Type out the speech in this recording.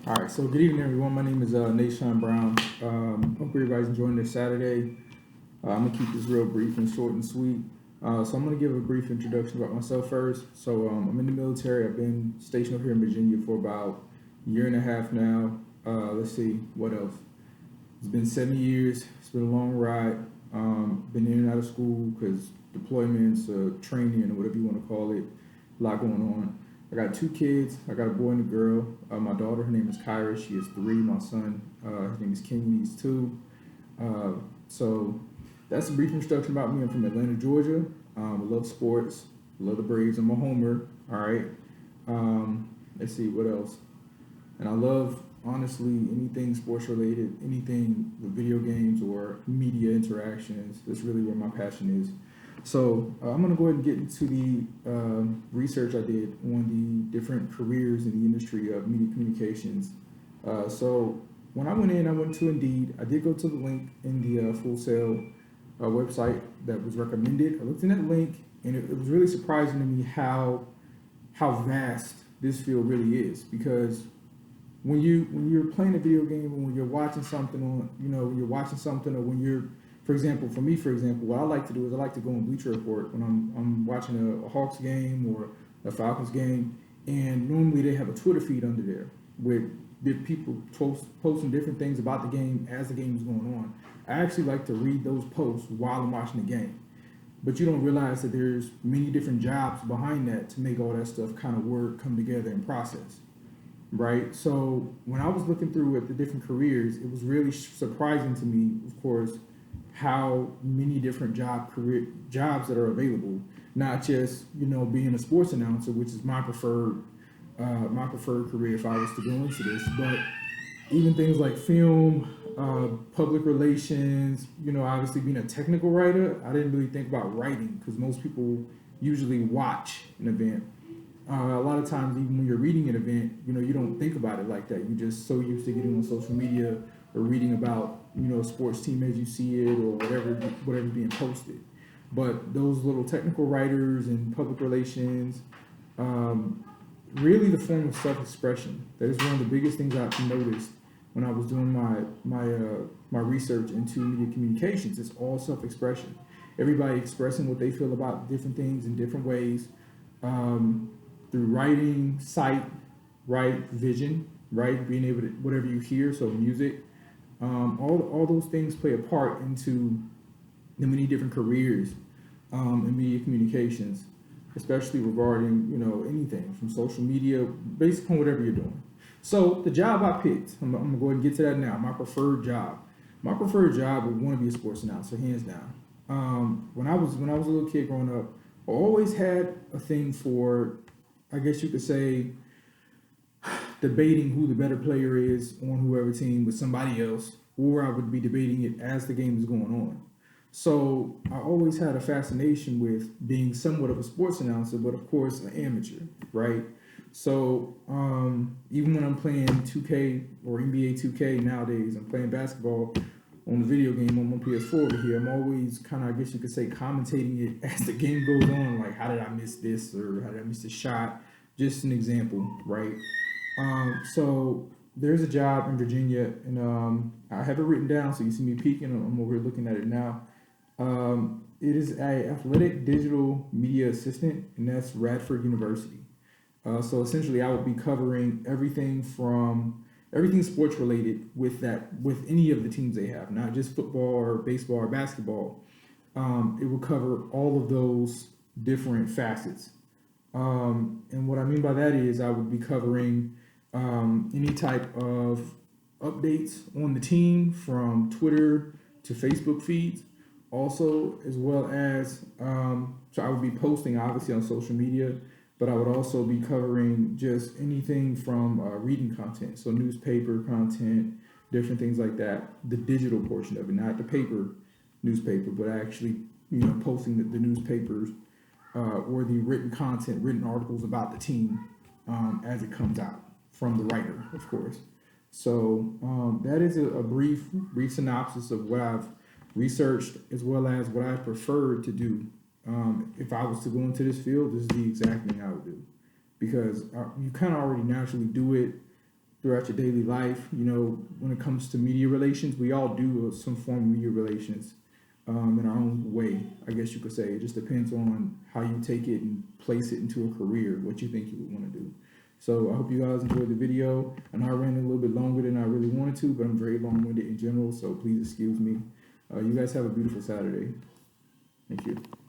All right, so good evening, everyone. My name is Nahshon Brown. Hope everybody's enjoying this Saturday. I'm gonna keep this real brief and short and sweet. So I'm gonna give a brief introduction about myself first. So I'm in the military. I've been stationed over here in Virginia for about a year and a half now. Let's see, what else? It's been 7 years. It's been a long ride. Been in and out of school because deployments, training, or whatever you want to call it. A lot going on. I got two kids. I got a boy and a girl. My daughter, her name is Kyra. She is 3. My son, his name is Kenyon. He's 2. So that's a brief introduction about me. I'm from Atlanta, Georgia. I love sports. Love the Braves. I'm a homer. All right. Let's see what else. And I love, honestly, anything sports related, anything with video games or media interactions. That's really where my passion is. So I'm going to go ahead and get into the research I did on the different careers in the industry of media communications. So when I went in, I went to Indeed. I did go to the link in the Full Sail website that was recommended. I looked in that link, and it was really surprising to me how vast this field really is. Because when you're playing a video game, or when you're watching something on, when you're watching something, or when you're, for example, what I like to do is I like to go on Bleacher Report when I'm watching a Hawks game or a Falcons game, and normally they have a Twitter feed under there with the people posting different things about the game as the game is going on. I actually like to read those posts while I'm watching the game, but you don't realize that there's many different jobs behind that to make all that stuff kind of work, come together, and process. Right. So when I was looking through at the different careers, it was really surprising to me, of course, how many different jobs that are available. Not just being a sports announcer, which is my preferred career if I was to go into this, but even things like film, public relations. Obviously being a technical writer, I didn't really think about writing because most people usually watch an event. A lot of times, even when you're reading an event, you don't think about it like that. You're just so used to getting on social media or reading about, a sports team as you see it or whatever's being posted. But those little technical writers and public relations, really the form of self-expression. That is one of the biggest things I've noticed when I was doing my research into media communications. It's all self-expression. Everybody expressing what they feel about different things in different ways. Through writing, sight, right, vision, right, being able to whatever you hear, so music, all those things play a part into the many different careers in media communications, especially regarding anything from social media, based upon whatever you're doing. So the job I picked, I'm gonna go ahead and get to that now. My preferred job would want to be a sports announcer, hands down. When I was a little kid growing up, I always had a thing for, I guess you could say, debating who the better player is on whoever team with somebody else, or I would be debating it as the game is going on. So I always had a fascination with being somewhat of a sports announcer, but of course an amateur, right? So even when I'm playing 2K or NBA 2K nowadays, I'm playing basketball on the video game on my PS4 over here. I'm always kind of, I guess you could say, commentating it as the game goes on. Like, how did I miss this, or how did I miss this shot? Just an example, right? So there's a job in Virginia, and I have it written down, so you see me peeking. I'm over here looking at it now. It is a athletic digital media assistant, and that's Radford University. So essentially, I would be covering everything sports related with any of the teams they have, not just football or baseball or basketball. It will cover all of those different facets. And what I mean by that is I would be covering any type of updates on the team from Twitter to Facebook feeds, also as well as so I would be posting obviously on social media, but I would also be covering just anything from reading content, so newspaper content, different things like that. The digital portion of it, not the paper newspaper, but actually posting the newspapers or the written content, written articles about the team as it comes out from the writer, of course. So that is a brief synopsis of what I've researched as well as what I prefer to do. If I was to go into this field, this is the exact thing I would do because you kind of already naturally do it. throughout your daily life. You know, when it comes to media relations, we all do some form of media relations in our own way, I guess you could say. It just depends on how you take it and place it into a career, what you think you would want to do. So I hope you guys enjoyed the video. I know I ran a little bit longer than I really wanted to, but I'm very long-winded in general, so please excuse me. You guys have a beautiful Saturday. Thank you.